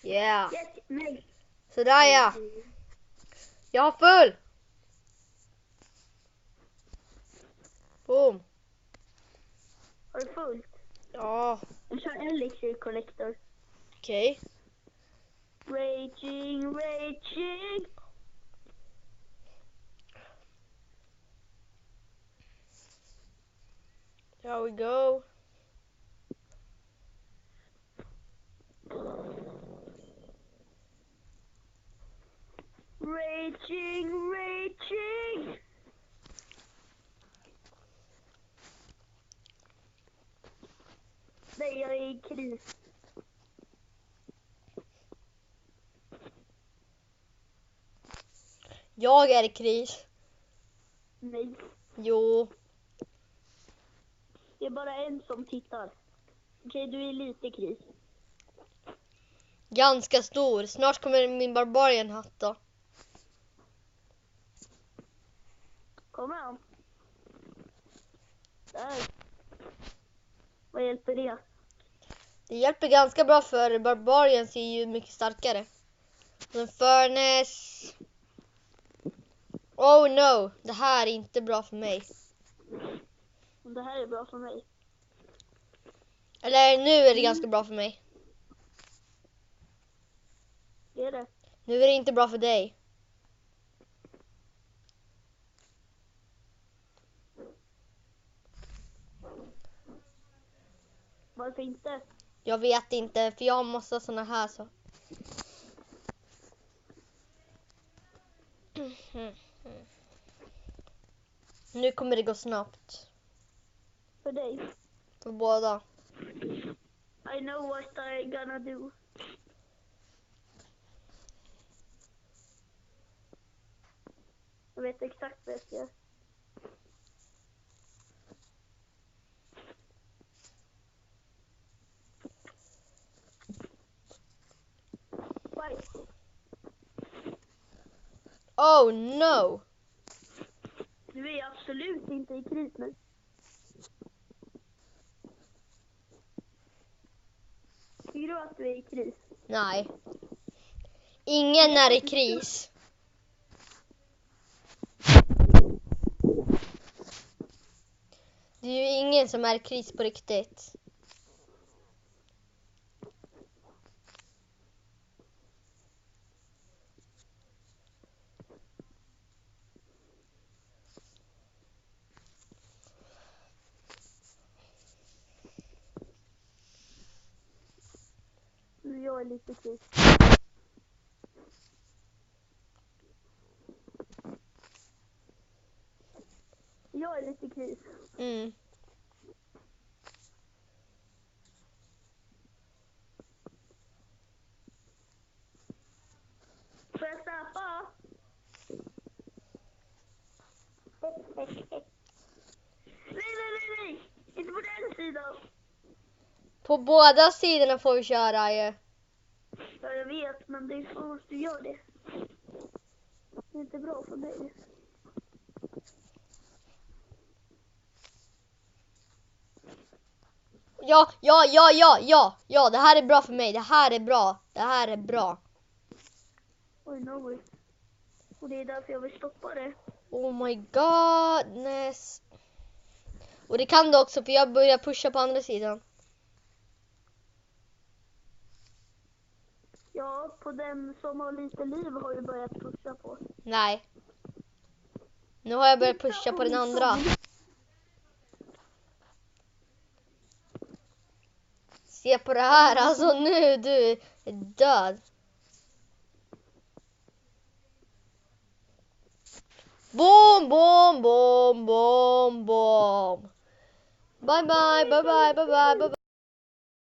Yeah. Nej. Sådär ja. Jag har full. Boom. Har du fullt? Ja. Jag kör elixir collector. Okej. Raging. Here we go. Raging. Nej, jag är i kris. Jag är i kris. Nej, Jo. det är bara en som tittar. Okej, du är lite i kris. Ganska stor. Snart kommer min barbarian hatt då. Kommer han? Där. Vad hjälper det? Det hjälper ganska bra för barbarians är ju mycket starkare. Den furnace. Oh no, det här är inte bra för mig. Det här är bra för mig. Eller nu är det ganska bra för mig. Det är det. Nu är det inte bra för dig. Varför inte? Jag vet inte, för jag har massa såna här så. Nu kommer det gå snabbt. För dig. För båda. I know what I'm gonna do. Jag vet exakt vad jag ska göra. Bye. Oh no! Du är absolut inte i kris nu. Tycker du att du är i kris? Nej. Ingen är i kris. Det är ju ingen som är i kris på riktigt. Jag är lite i kris. Jag är lite i kris. Mm. Får jag snappa? Nej. Inte på den sidan. På båda sidorna får vi köra ju. Ja, jag vet, men det är så du gör det. Det är inte bra för mig. Ja, det här är bra för mig. Det här är bra. Oj, no. Och det är därför jag vill stoppa det. Oh my godness. Och det kan du också för jag börjar pusha på andra sidan. Ja, på den som har lite liv har du börjat pusha på. Nej. Nu har jag börjat pusha på den andra. Se på det här, alltså nu du är död. Boom. Bye bye.